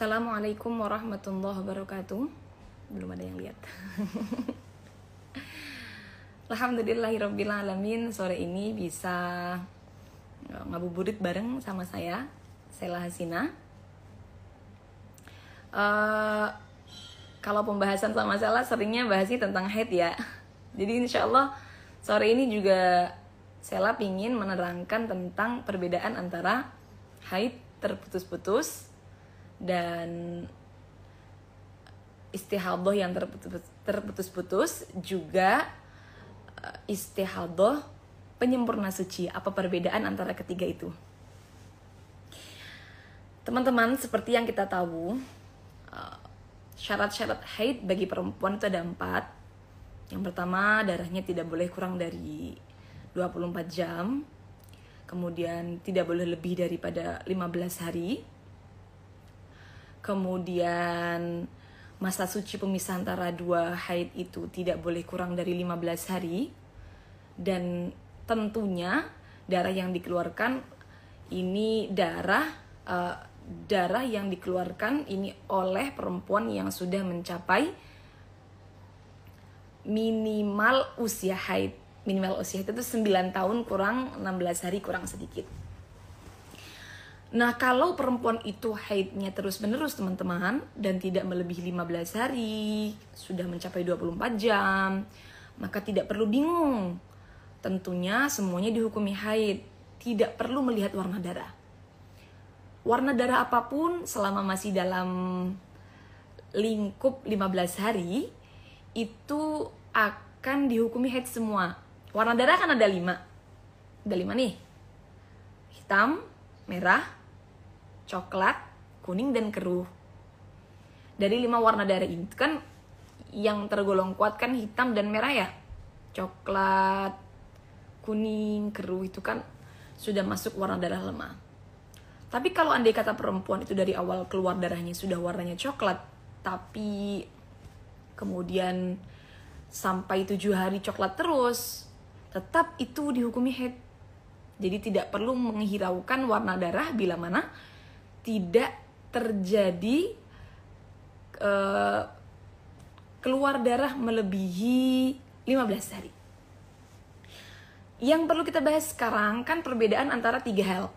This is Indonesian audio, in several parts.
Assalamualaikum warahmatullahi wabarakatuh. Belum ada yang lihat. Alhamdulillahirrabbilalamin. Sore ini bisa ngabuburit bareng sama saya, Sela Hasina. Kalau pembahasan sama Sela seringnya bahasnya tentang haid ya. Jadi insya Allah sore ini juga Sela pingin menerangkan tentang perbedaan antara haid terputus-putus dan istihadah yang terputus-putus, juga istihadah penyempurna suci. Apa perbedaan antara ketiga itu? Teman-teman, seperti yang kita tahu, syarat-syarat haid bagi perempuan itu ada 4. Yang pertama, darahnya tidak boleh kurang dari 24 jam. Kemudian tidak boleh lebih daripada 15 hari. Kemudian masa suci pemisah antara 2 haid itu tidak boleh kurang dari 15 hari. Dan tentunya darah yang dikeluarkan ini darah yang dikeluarkan ini oleh perempuan yang sudah mencapai minimal usia haid. Minimal usia itu 9 tahun kurang 16 hari kurang sedikit. Nah, kalau perempuan itu haidnya terus-menerus teman-teman dan tidak melebihi 15 hari, sudah mencapai 24 jam, maka tidak perlu bingung. Tentunya semuanya dihukumi haid, tidak perlu melihat warna darah. Warna darah apapun selama masih dalam lingkup 15 hari, itu akan dihukumi haid semua. Warna darah kan ada 5. Ada 5 nih. Hitam, merah, coklat, kuning, dan keruh. Dari 5 warna darah itu kan yang tergolong kuat kan hitam dan merah ya. Coklat, kuning, keruh itu kan sudah masuk warna darah lemah. Tapi kalau andai kata perempuan itu dari awal keluar darahnya sudah warnanya coklat, tapi kemudian sampai 7 hari coklat terus, tetap itu dihukumi haid. Jadi tidak perlu menghiraukan warna darah bila mana tidak terjadi keluar darah melebihi 15 hari. Yang perlu kita bahas sekarang kan perbedaan antara 3 hal.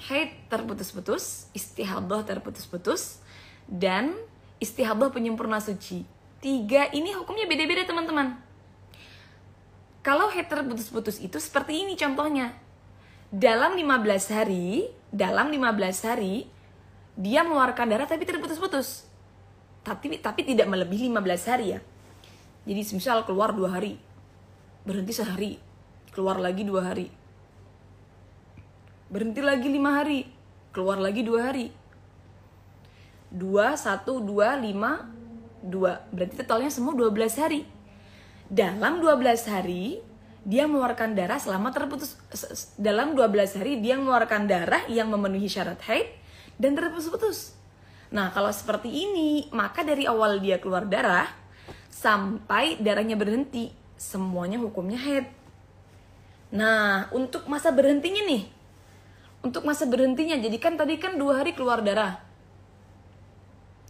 Haid terputus-putus, istihadah terputus-putus, dan istihadah penyempurna suci. 3 ini hukumnya beda-beda teman-teman. Kalau haid terputus-putus itu seperti ini contohnya. Dalam 15 hari dia mengeluarkan darah tapi terputus-putus. Tapi tidak melebihi 15 hari ya. Jadi misal keluar 2 hari, berhenti sehari, keluar lagi 2 hari, berhenti lagi 5 hari, keluar lagi 2 hari. 2, 1, 2, 5, 2. Berarti totalnya semua 12 hari. Dalam 12 hari dia mengeluarkan darah selama terputus. Dalam 12 hari dia mengeluarkan darah yang memenuhi syarat haid dan terputus-putus. Nah, kalau seperti ini, maka dari awal dia keluar darah sampai darahnya berhenti, semuanya hukumnya haid. Nah, untuk masa berhentinya nih. Untuk masa berhentinya, jadi kan tadi kan 2 hari keluar darah.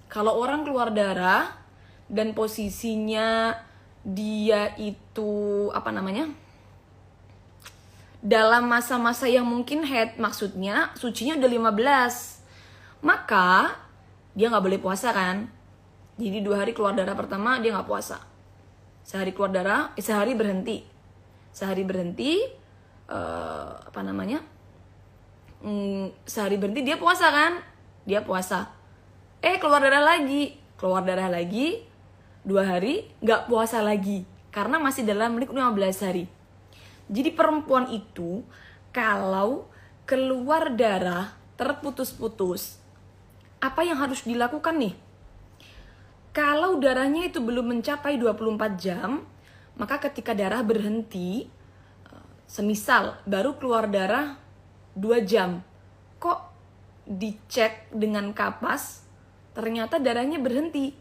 Kalau orang keluar darah dan posisinya dia itu dalam masa-masa yang mungkin haid, maksudnya sucinya udah 15, maka dia gak boleh puasa kan. Jadi 2 hari keluar darah pertama dia gak puasa. Sehari keluar darah, sehari berhenti. Sehari berhenti, sehari berhenti dia puasa kan. Dia puasa. Keluar darah lagi 2 hari gak puasa lagi. Karena masih dalam lingkup 15 hari. Jadi perempuan itu kalau keluar darah terputus-putus, apa yang harus dilakukan nih? Kalau darahnya itu belum mencapai 24 jam, maka ketika darah berhenti, semisal baru keluar darah 2 jam, kok dicek dengan kapas, ternyata darahnya berhenti.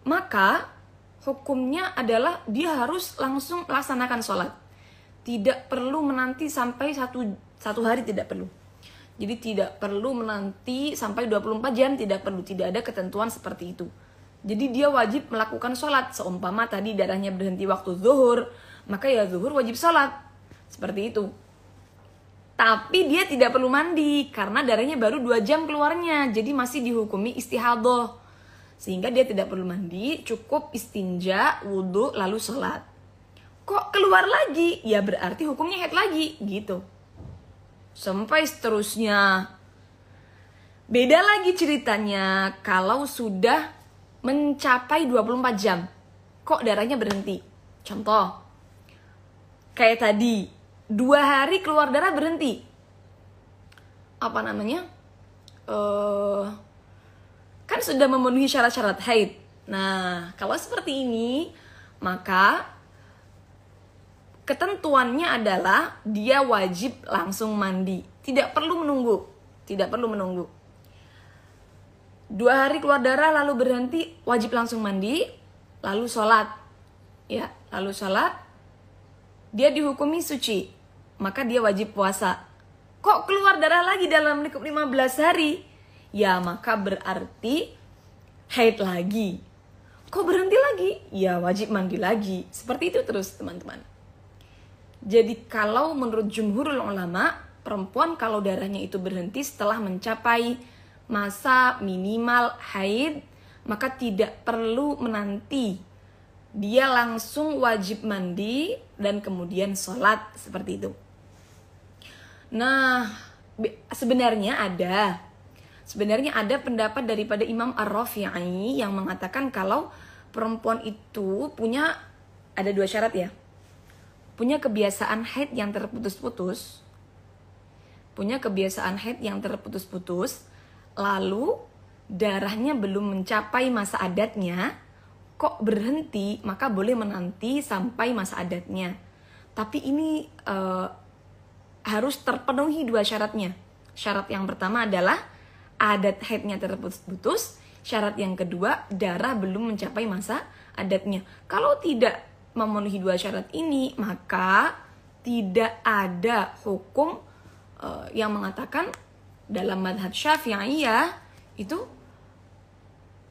Maka hukumnya adalah dia harus langsung laksanakan sholat. Tidak perlu menanti sampai satu hari, tidak perlu. Jadi tidak perlu menanti sampai 24 jam, tidak perlu, tidak ada ketentuan seperti itu. Jadi dia wajib melakukan sholat. Seumpama tadi darahnya berhenti waktu zuhur, maka ya zuhur wajib sholat. Seperti itu. Tapi dia tidak perlu mandi karena darahnya baru 2 jam keluarnya. Jadi masih dihukumi istihadah. Sehingga dia tidak perlu mandi, cukup istinja, wudhu, lalu sholat. Kok keluar lagi? Ya berarti hukumnya haid lagi, gitu. Sampai seterusnya. Beda lagi ceritanya kalau sudah mencapai 24 jam. Kok darahnya berhenti? Contoh. Kayak tadi, 2 hari keluar darah berhenti. Apa namanya? Kan sudah memenuhi syarat-syarat haid. Nah, kalau seperti ini, maka ketentuannya adalah dia wajib langsung mandi. Tidak perlu menunggu. Tidak perlu menunggu. 2 hari keluar darah lalu berhenti, wajib langsung mandi, lalu sholat. Ya, lalu sholat. Dia dihukumi suci, maka dia wajib puasa. Kok keluar darah lagi dalam lingkup 15 hari? Ya, maka berarti haid lagi. Kok berhenti lagi? Ya, wajib mandi lagi. Seperti itu terus, teman-teman. Jadi kalau menurut jumhurul ulama, perempuan kalau darahnya itu berhenti setelah mencapai masa minimal haid, maka tidak perlu menanti. Dia langsung wajib mandi dan kemudian sholat, seperti itu. Nah, sebenarnya ada pendapat daripada Imam Ar-Rafi'i yang mengatakan kalau perempuan itu ada 2 syarat ya. Punya kebiasaan haid yang terputus-putus. Lalu darahnya belum mencapai masa adatnya, kok berhenti, maka boleh menanti sampai masa adatnya. Tapi ini harus terpenuhi 2 syaratnya. Syarat yang pertama adalah adat haidnya terputus-putus. Syarat yang kedua, darah belum mencapai masa adatnya. Kalau tidak memenuhi 2 syarat ini, maka tidak ada hukum yang mengatakan dalam madhab Syafi'iyah itu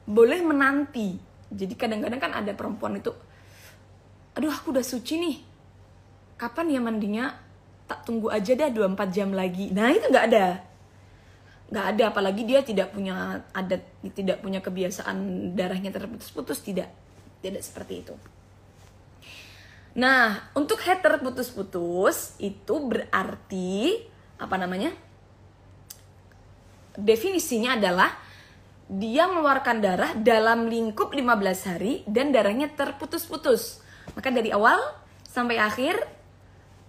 boleh menanti. Jadi kadang-kadang kan ada perempuan itu, aduh aku udah suci nih, kapan ya mandinya? Tak tunggu aja dah 24 jam lagi. Nah itu nggak ada, apalagi dia tidak punya adat, tidak punya kebiasaan darahnya terputus-putus, tidak seperti itu. Nah, untuk haid terputus-putus itu berarti definisinya adalah dia mengeluarkan darah dalam lingkup 15 hari dan darahnya terputus-putus. Maka dari awal sampai akhir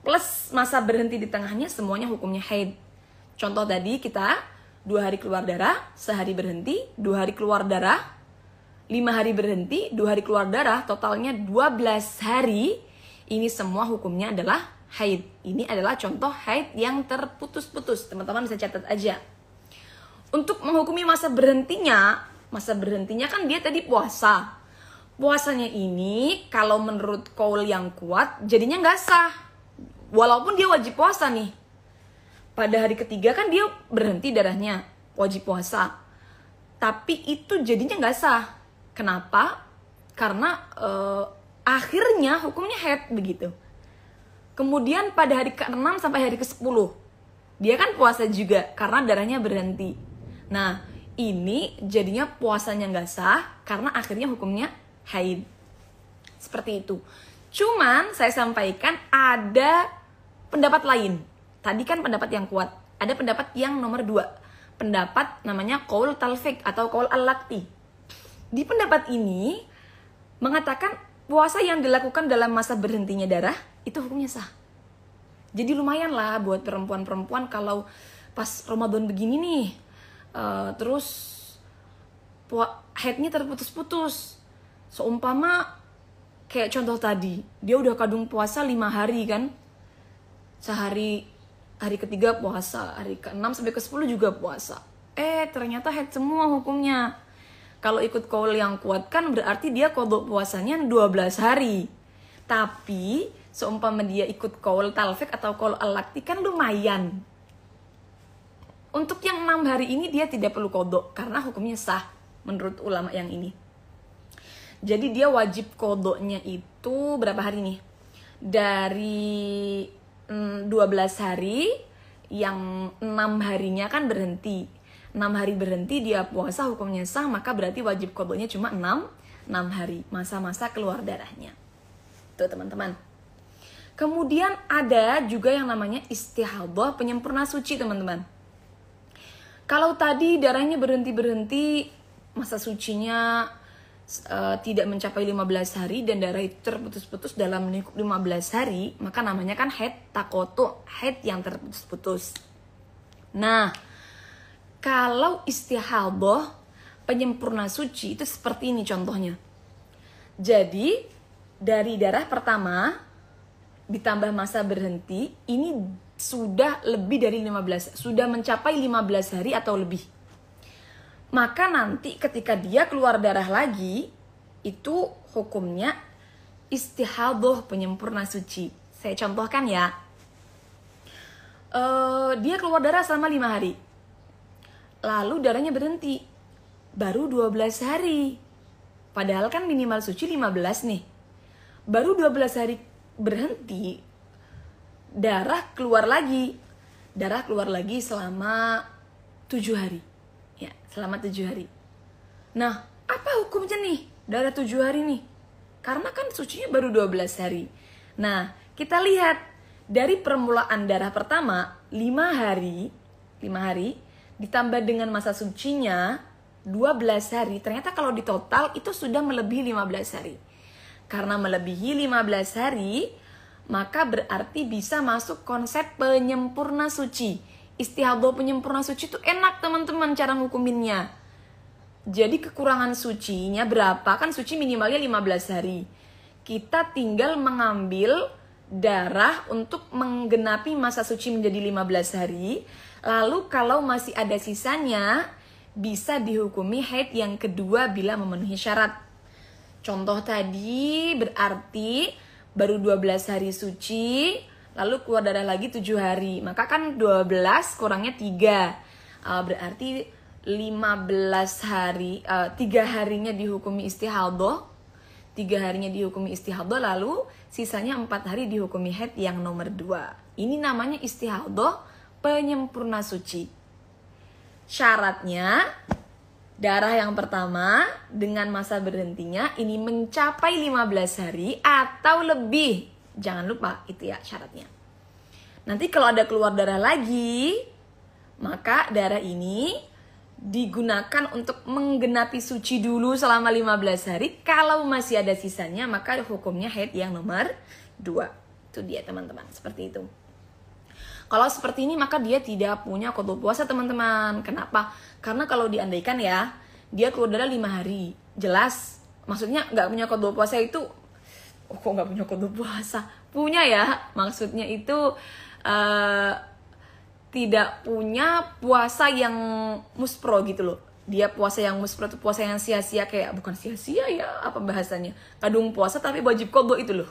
plus masa berhenti di tengahnya semuanya hukumnya haid. Contoh tadi kita 2 hari keluar darah, sehari berhenti, 2 hari keluar darah, 5 hari berhenti, 2 hari keluar darah, totalnya 12 hari. Ini semua hukumnya adalah haid. Ini adalah contoh haid yang terputus-putus. Teman-teman bisa catat aja. Untuk menghukumi masa berhentinya kan dia tadi puasa. Puasanya ini kalau menurut qaul yang kuat jadinya nggak sah. Walaupun dia wajib puasa nih. Pada hari ketiga kan dia berhenti darahnya, wajib puasa. Tapi itu jadinya nggak sah. Kenapa? Karena akhirnya hukumnya haid begitu. Kemudian pada hari ke-6 sampai hari ke-10 dia kan puasa juga karena darahnya berhenti. Nah ini jadinya puasanya nggak sah karena akhirnya hukumnya haid. Seperti itu. Cuman saya sampaikan ada pendapat lain. Tadi kan pendapat yang kuat. Ada pendapat yang nomor 2. Pendapat namanya qaul talfiq atau qaul al-laqti. Di pendapat ini mengatakan puasa yang dilakukan dalam masa berhentinya darah itu hukumnya sah. Jadi lumayan lah buat perempuan-perempuan kalau pas Ramadan begini nih, terus haidnya terputus-putus. Seumpama kayak contoh tadi, dia udah kadung puasa 5 hari kan, sehari, hari ketiga puasa, hari ke-6 sampai ke-10 juga puasa. Ternyata haid semua hukumnya. Kalau ikut qaul yang kuat kan berarti dia qadha puasanya 12 hari. Tapi seumpama dia ikut qaul talfiq atau qaul al-laqti kan lumayan. Untuk yang 6 hari ini dia tidak perlu qadha karena hukumnya sah menurut ulama yang ini. Jadi dia wajib qadhanya itu berapa hari nih? Dari 12 hari, yang 6 harinya kan berhenti. 6 hari berhenti dia puasa hukumnya sah, maka berarti wajib qadhanya cuma 6 hari, masa-masa keluar darahnya. Tuh teman-teman. Kemudian ada juga yang namanya istihadhah, penyempurna suci teman-teman. Kalau tadi darahnya berhenti-berhenti, masa sucinya tidak mencapai 15 hari dan darah itu terputus-putus dalam lingkup 15 hari, maka namanya kan haid taqatu', haid yang terputus-putus. Nah, kalau istihadhah, penyempurna suci itu seperti ini contohnya. Jadi, dari darah pertama ditambah masa berhenti, ini sudah lebih dari 15, sudah mencapai 15 hari atau lebih. Maka nanti ketika dia keluar darah lagi, itu hukumnya istihadhah, penyempurna suci. Saya contohkan ya. Dia keluar darah selama 5 hari. Lalu darahnya berhenti. Baru 12 hari. Padahal kan minimal suci 15 nih. Baru 12 hari berhenti, darah keluar lagi. Darah keluar lagi selama 7 hari. Ya, selama 7 hari. Nah, apa hukumnya nih darah 7 hari nih? Karena kan sucinya baru 12 hari. Nah, kita lihat dari permulaan darah pertama 5 hari ditambah dengan masa sucinya 12 hari. Ternyata kalau di total itu sudah melebihi 15 hari. Karena melebihi 15 hari, maka berarti bisa masuk konsep penyempurna suci. Istihadhah penyempurna suci itu enak teman-teman cara ngukuminnya. Jadi kekurangan sucinya berapa? Kan suci minimalnya 15 hari. Kita tinggal mengambil darah untuk menggenapi masa suci menjadi 15 hari. Lalu kalau masih ada sisanya, bisa dihukumi haid yang kedua bila memenuhi syarat. Contoh tadi berarti baru 12 hari suci, lalu keluar darah lagi 7 hari. Maka kan 12 kurangnya 3. Berarti 15 hari, 3 harinya dihukumi istihadhah. 3 harinya dihukumi istihadhah, lalu sisanya 4 hari dihukumi haid yang nomor 2. Ini namanya istihadhah penyempurna suci. Syaratnya darah yang pertama dengan masa berhentinya ini mencapai 15 hari atau lebih. Jangan lupa itu ya syaratnya. Nanti kalau ada keluar darah lagi, maka darah ini digunakan untuk menggenapi suci dulu selama 15 hari. Kalau masih ada sisanya, maka hukumnya haid yang nomor 2. Itu dia teman-teman, seperti itu. Kalau seperti ini maka dia tidak punya qadha puasa teman-teman. Kenapa? Karena kalau diandaikan ya, dia keluar darah 5 hari. Jelas, maksudnya gak punya qadha puasa itu, kok gak punya qadha puasa? Punya ya, maksudnya itu tidak punya puasa yang muspro gitu loh. Dia puasa yang muspro itu puasa yang sia-sia, kayak bukan sia-sia ya, apa bahasanya? Kadung puasa tapi wajib qadha itu loh.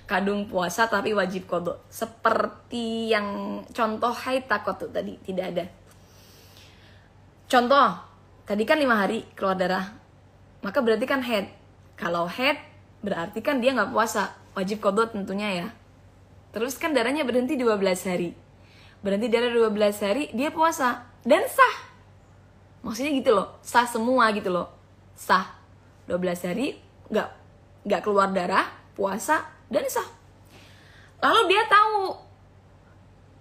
Kadung puasa tapi wajib qadha. Seperti yang contoh haid taqatu tadi, tidak ada. Contoh, tadi kan 5 hari keluar darah. Maka berarti kan haid. Kalau haid berarti kan dia nggak puasa, wajib qadha tentunya ya. Terus kan darahnya berhenti 12 hari. Berhenti darah 12 hari, dia puasa dan sah. Maksudnya gitu loh, sah semua gitu loh. Sah. 12 hari nggak keluar darah, puasa dan sah. Lalu dia tahu,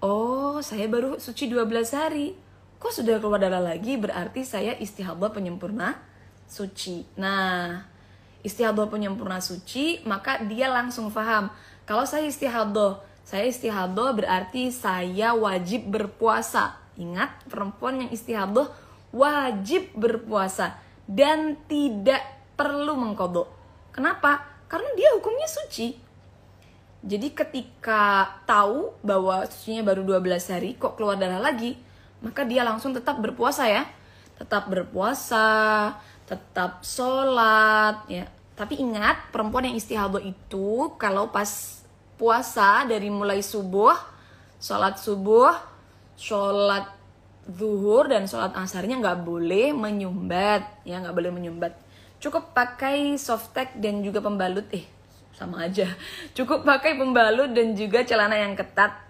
oh saya baru suci 12 hari, kok sudah keluar darah lagi, berarti saya istihadhah penyempurna suci. Nah, istihadhah penyempurna suci, maka dia langsung paham, kalau saya istihadhah berarti saya wajib berpuasa. Ingat, perempuan yang istihadhah wajib berpuasa dan tidak perlu mengqadha. Kenapa? Karena dia hukumnya suci. Jadi ketika tahu bahwa sucinya baru 12 hari, kok keluar darah lagi, maka dia langsung tetap berpuasa ya. Tetap berpuasa, tetap sholat ya. Tapi ingat, perempuan yang istihadhah itu kalau pas puasa dari mulai subuh, sholat subuh, sholat zuhur dan sholat asarnya nggak boleh menyumbat, ya nggak boleh menyumbat. Cukup pakai softtek dan juga pembalut, sama aja. Cukup pakai pembalut dan juga celana yang ketat.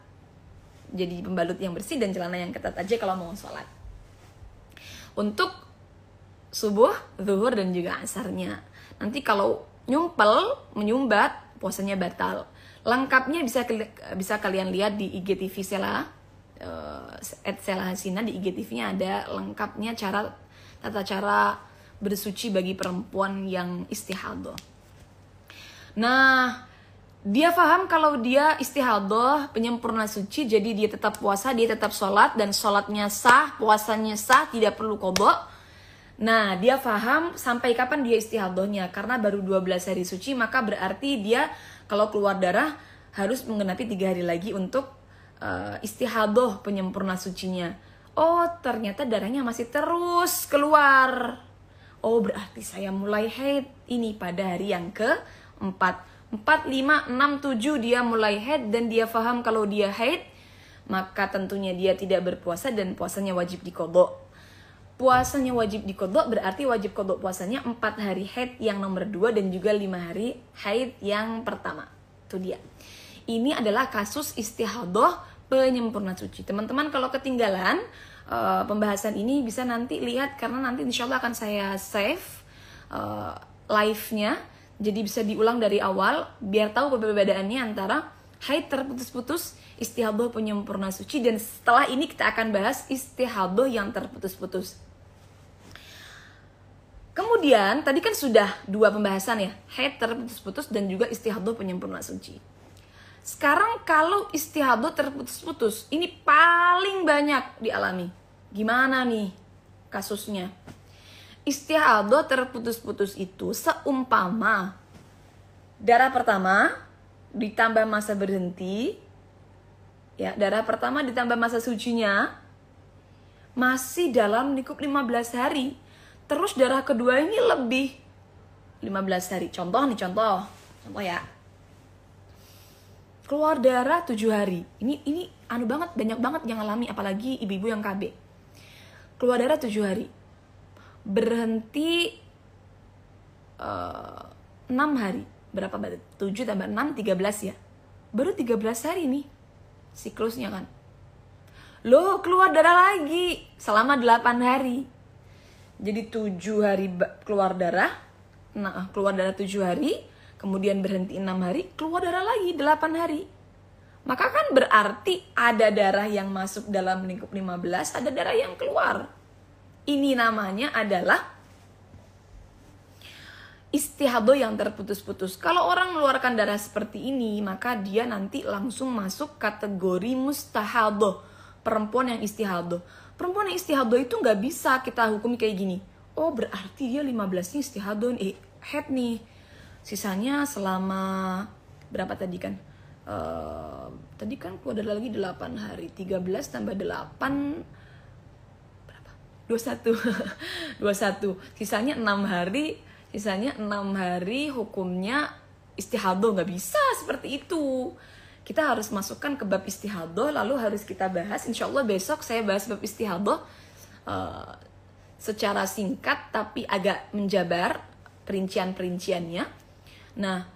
Jadi pembalut yang bersih dan celana yang ketat aja kalau mau sholat. Untuk subuh, zuhur dan juga asarnya. Nanti kalau menyumbat, puasanya batal. Lengkapnya bisa kalian lihat di IGTV Sela, Sela Hasina. Di IGTV-nya ada lengkapnya tata cara bersuci bagi perempuan yang istihadah. Nah, dia paham kalau dia istihadah, penyempurna suci, jadi dia tetap puasa, dia tetap sholat, dan sholatnya sah, puasanya sah, tidak perlu qadha. Nah, dia paham sampai kapan dia istihadahnya, karena baru 12 hari suci, maka berarti dia kalau keluar darah harus menggenapi 3 hari lagi untuk istihadah penyempurna sucinya. Oh, ternyata darahnya masih terus keluar. Oh, berarti saya mulai haid ini pada hari yang ke-4. 4, 5, 6, 7 dia mulai haid dan dia paham kalau dia haid, maka tentunya dia tidak berpuasa dan puasanya wajib diqadha. Puasanya wajib diqadha berarti wajib qadha puasanya 4 hari haid yang nomor 2 dan juga 5 hari haid yang pertama. Itu dia. Ini adalah kasus istihadah penyempurna suci. Teman-teman kalau ketinggalan pembahasan ini bisa nanti lihat, karena nanti insya Allah akan saya save live-nya, jadi bisa diulang dari awal biar tahu perbedaannya antara haid terputus-putus, istihadah penyempurna suci, dan setelah ini kita akan bahas istihadah yang terputus-putus. Kemudian tadi kan sudah 2 pembahasan ya, haid terputus-putus dan juga istihadah penyempurna suci. Sekarang kalau istihadah terputus-putus, ini paling banyak dialami. Gimana nih kasusnya? Istihadah terputus-putus itu seumpama darah pertama ditambah masa berhenti, ya, darah pertama ditambah masa sucinya masih dalam lingkup 15 hari. Terus darah kedua ini lebih 15 hari. Contoh ya. Keluar darah 7 hari. Ini banyak banget yang alami, apalagi ibu-ibu yang KB. Keluar darah 7 hari. Berhenti 6 hari. Berapa berarti? 7 tambah 6, 13 ya. Baru 13 hari nih siklusnya kan. Loh, keluar darah lagi selama 8 hari. Jadi 7 hari keluar darah. Nah, keluar darah 7 hari. Kemudian berhenti 6 hari, keluar darah lagi 8 hari. Maka kan berarti ada darah yang masuk dalam lingkup 15, ada darah yang keluar. Ini namanya adalah istihadah yang terputus-putus. Kalau orang mengeluarkan darah seperti ini, maka dia nanti langsung masuk kategori mustahadah, perempuan yang istihadah. Perempuan yang istihadah itu nggak bisa kita hukumi kayak gini. Oh, berarti dia 15-nya istihadah, haid nih. Sisanya selama berapa tadi kan? Tadi kan keluar darah lagi 8 hari. 13 tambah 8 berapa? 21. 21. Sisanya 6 hari. Sisanya 6 hari hukumnya istihadah. Nggak bisa seperti itu. Kita harus masukkan ke bab istihadah, lalu harus kita bahas. Insya Allah besok saya bahas bab istihadah secara singkat tapi agak menjabar perincian-perinciannya. Nah,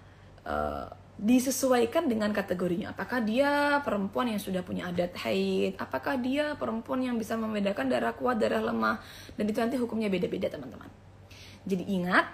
disesuaikan dengan kategorinya. Apakah dia perempuan yang sudah punya adat haid? Apakah dia perempuan yang bisa membedakan darah kuat, darah lemah? Dan itu nanti hukumnya beda-beda, teman-teman. Jadi ingat,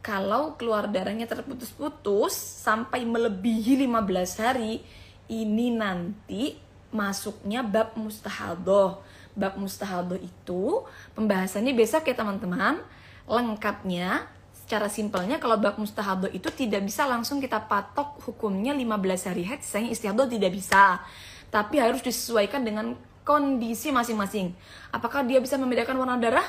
kalau keluar darahnya terputus-putus sampai melebihi 15 hari, ini nanti masuknya bab mustahadah. Bab mustahadah itu pembahasannya besok ya, teman-teman. Lengkapnya secara simpelnya, kalau bab mustahadah itu tidak bisa langsung kita patok hukumnya 15 hari haid, sisanya istihadah, tidak bisa. Tapi harus disesuaikan dengan kondisi masing-masing. Apakah dia bisa membedakan warna darah?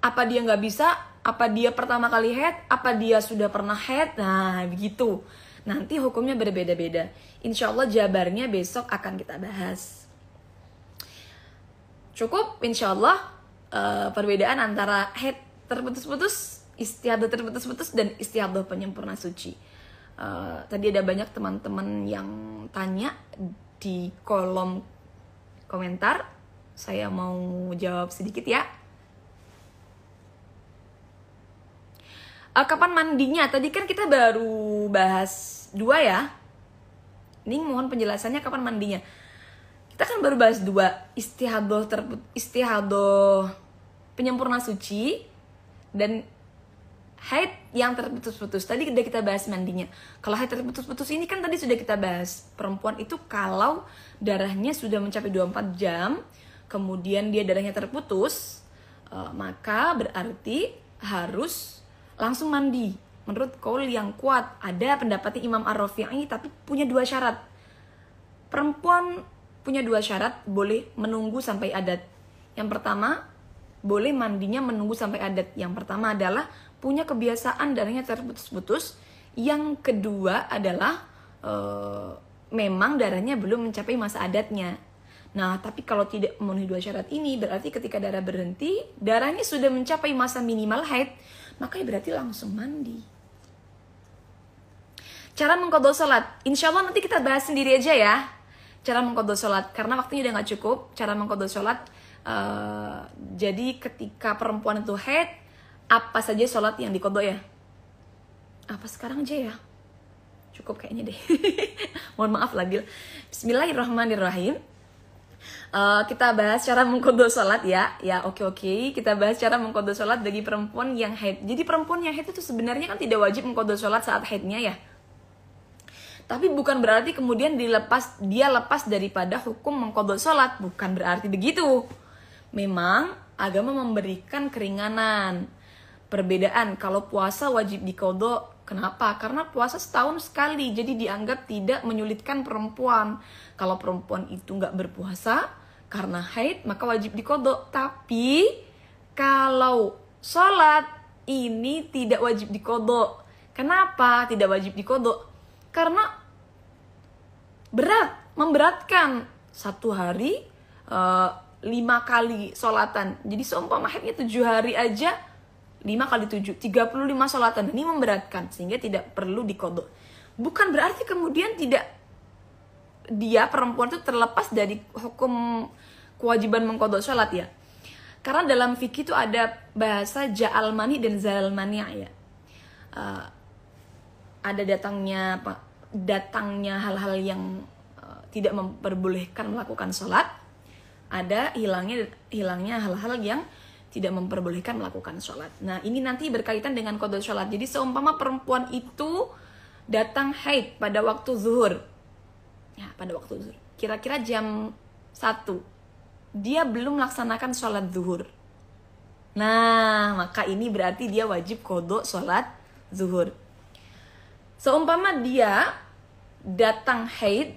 Apa dia nggak bisa? Apa dia pertama kali haid? Apa dia sudah pernah haid? Nah, begitu. Nanti hukumnya berbeda-beda. Insya Allah jabarnya besok akan kita bahas. Cukup insya Allah perbedaan antara haid terputus-putus, istihadah terputus-putus, dan istihadah penyempurna suci. Tadi ada banyak teman-teman yang tanya di kolom komentar. Saya mau jawab sedikit ya. Kapan mandinya? Tadi kan kita baru bahas 2 ya. Ini mohon penjelasannya kapan mandinya. Kita kan baru bahas 2, istihadoh penyempurna suci dan haid yang terputus-putus. Tadi udah kita bahas mandinya. Kalau haid terputus-putus ini kan tadi sudah kita bahas. Perempuan itu kalau darahnya sudah mencapai 24 jam, kemudian dia darahnya terputus, maka berarti harus langsung mandi. Menurut qaul yang kuat, ada pendapatnya Imam Ar-Rafi'i tapi punya 2 syarat. Perempuan punya 2 syarat, boleh menunggu sampai adat. Yang pertama, boleh mandinya menunggu sampai adat. Yang pertama adalah punya kebiasaan darahnya terputus-putus. Yang kedua adalah memang darahnya belum mencapai masa adatnya. Nah, tapi kalau tidak memenuhi 2 syarat ini, berarti ketika darah berhenti, darahnya sudah mencapai masa minimal haid, maka berarti langsung mandi. Cara mengqadha salat, insya Allah nanti kita bahas sendiri aja ya. Cara mengqadha salat, karena waktunya udah gak cukup. Cara mengqadha salat, jadi ketika perempuan itu haid, apa saja salat yang diqadha ya? Apa sekarang aja ya? Cukup kayaknya deh. Mohon maaf Labil. Bismillahirrahmanirrahim. Kita bahas cara mengqadha salat ya. Ya, oke. Kita bahas cara mengqadha salat bagi perempuan yang haid. Jadi perempuan yang haid itu sebenarnya kan tidak wajib mengqadha salat saat haidnya ya. Tapi bukan berarti kemudian dia lepas daripada hukum mengqadha salat, bukan berarti begitu. Memang agama memberikan keringanan. Perbedaan kalau puasa wajib diqadha. Kenapa? Karena puasa setahun sekali, jadi dianggap tidak menyulitkan perempuan. Kalau perempuan itu nggak berpuasa karena haid, maka wajib diqadha. Tapi kalau sholat ini tidak wajib diqadha. Kenapa tidak wajib diqadha? Karena memberatkan. 1 hari 5 kali sholatan. Jadi seumpama haidnya 7 hari aja, 5 kali 7, 35 sholatan. Ini memberatkan, sehingga tidak perlu diqadha. Bukan berarti kemudian dia perempuan itu terlepas dari hukum kewajiban mengqadha sholat ya. Karena dalam fikih itu ada bahasa ja'al mani dan zal mani ya. Ada datangnya hal-hal yang tidak memperbolehkan melakukan sholat. Ada hilangnya hal-hal yang tidak memperbolehkan melakukan sholat. Nah, ini nanti berkaitan dengan qadha sholat. Jadi seumpama perempuan itu datang haid pada waktu zuhur. Ya, pada waktu zuhur. Kira-kira jam 1. Dia belum melaksanakan sholat zuhur. Nah, maka ini berarti dia wajib qadha sholat zuhur. Seumpama dia datang haid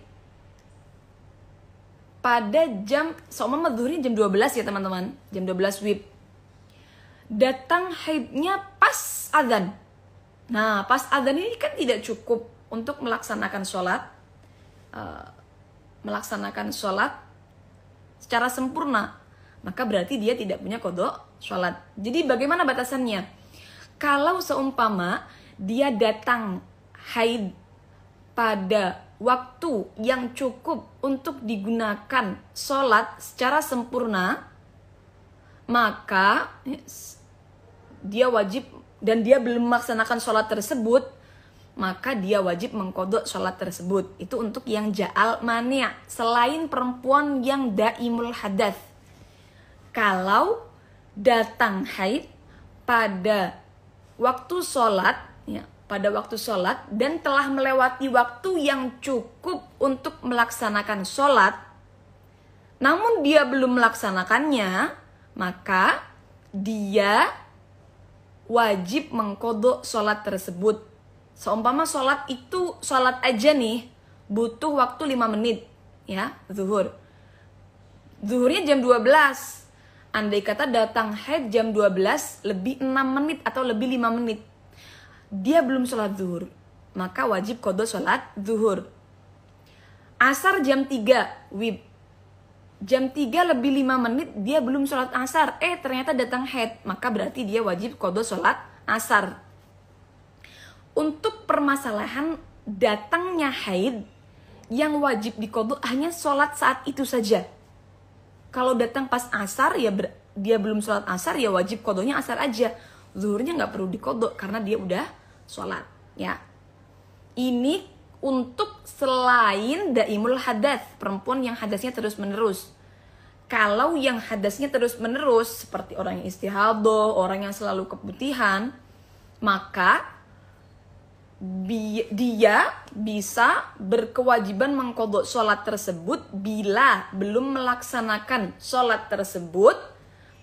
pada seumpama zuhurnya jam 12 ya teman-teman. Jam 12 WIB. Datang haidnya pas adzan. Nah, pas adzan ini kan tidak cukup untuk melaksanakan sholat. Secara sempurna. Maka berarti dia tidak punya qadha sholat. Jadi bagaimana batasannya? Kalau seumpama dia datang haid pada waktu yang cukup untuk digunakan sholat secara sempurna, maka dia wajib, dan dia belum melaksanakan sholat tersebut, maka dia wajib mengqadha sholat tersebut. Itu untuk yang ja'al mani', selain perempuan yang daimul hadats. Kalau datang haid pada waktu sholat, ya, pada waktu sholat dan telah melewati waktu yang cukup untuk melaksanakan sholat, namun dia belum melaksanakannya, maka dia wajib mengqadha sholat tersebut. Seumpama sholat itu, sholat aja nih, butuh waktu 5 menit, ya, zuhur. Zuhurnya jam 12. Andai kata datang haid jam 12 lebih 6 menit atau lebih 5 menit. Dia belum sholat zuhur, maka wajib qadha sholat zuhur. Asar jam 3, WIB. Jam 3 lebih 5 menit dia belum sholat asar. Ternyata datang haid, maka berarti dia wajib qadha sholat asar. Untuk permasalahan datangnya haid, yang wajib diqadha hanya sholat saat itu saja. Kalau datang pas asar ya dia belum sholat asar ya wajib kodonya asar aja. Zuhurnya nggak perlu dikodok karena dia udah sholat ya. Ini untuk selain daimul hadas, perempuan yang hadasnya terus menerus. Kalau yang hadasnya terus menerus seperti orang yang istihadah, orang yang selalu keputihan, maka dia bisa berkewajiban mengkodok sholat tersebut bila belum melaksanakan sholat tersebut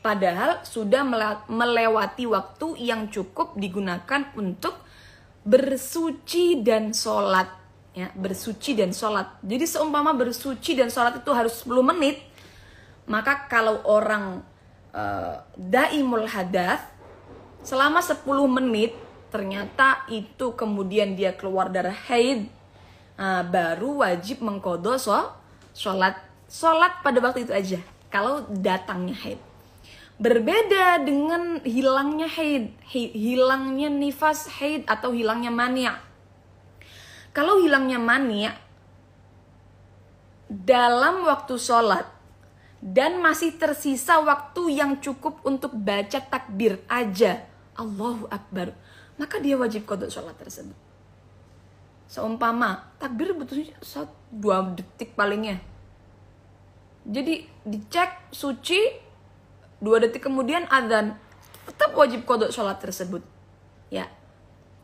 padahal sudah melewati waktu yang cukup digunakan untuk bersuci dan sholat ya, bersuci dan sholat. Jadi seumpama bersuci dan sholat itu harus 10 menit, maka kalau orang daimul hadas selama 10 menit ternyata itu kemudian dia keluar darah haid, baru wajib mengkodok sholat pada waktu itu aja kalau datangnya haid. Berbeda dengan hilangnya haid, hilangnya nifas haid atau hilangnya mani'. Kalau hilangnya mani' dalam waktu sholat dan masih tersisa waktu yang cukup untuk baca takbir aja, Allahu Akbar, maka dia wajib kodok sholat tersebut. Seumpama takbir butuhnya 1-2 detik palingnya. Jadi dicek suci, 2 detik kemudian adzan, tetap wajib kodok sholat tersebut. Ya,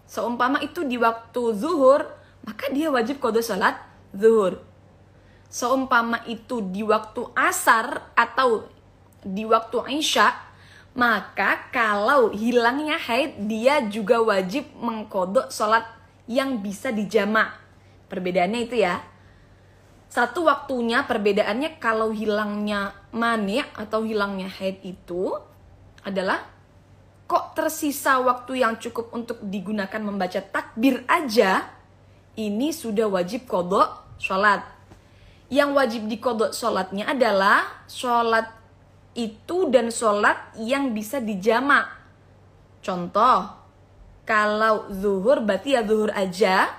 seumpama itu di waktu zuhur, maka dia wajib kodok sholat zuhur. Seumpama itu di waktu asar atau di waktu isya, maka kalau hilangnya haid, dia juga wajib mengkodok sholat yang bisa dijamak. Perbedaannya itu ya. Satu waktunya perbedaannya kalau hilangnya mani' atau hilangnya haid itu adalah kok tersisa waktu yang cukup untuk digunakan membaca takbir aja, ini sudah wajib kodok sholat. Yang wajib dikodok sholatnya adalah sholat itu dan sholat yang bisa dijamak. Contoh, kalau zuhur berarti ya zuhur aja.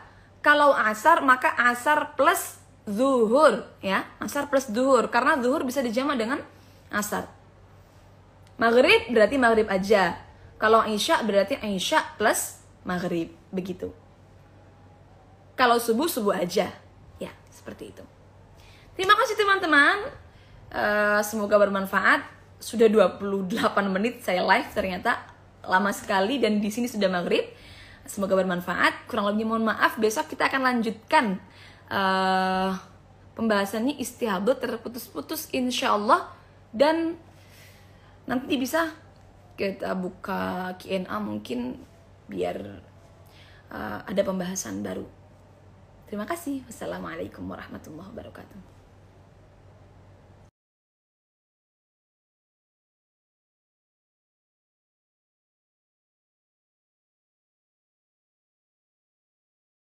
Kalau asar maka asar plus zuhur ya, asar plus zuhur karena zuhur bisa dijamak dengan asar. Maghrib berarti maghrib aja. Kalau isya berarti isya plus maghrib, begitu. Kalau subuh subuh aja. Ya, seperti itu. Terima kasih teman-teman. Semoga bermanfaat. Sudah 28 menit saya live, ternyata lama sekali dan di sini sudah maghrib. Semoga bermanfaat. Kurang lebihnya mohon maaf. Besok kita akan lanjutkan pembahasannya istihadah terputus-putus insyaallah, dan nanti bisa kita buka Q&A mungkin biar ada pembahasan baru. Terima kasih. Wassalamualaikum warahmatullahi wabarakatuh.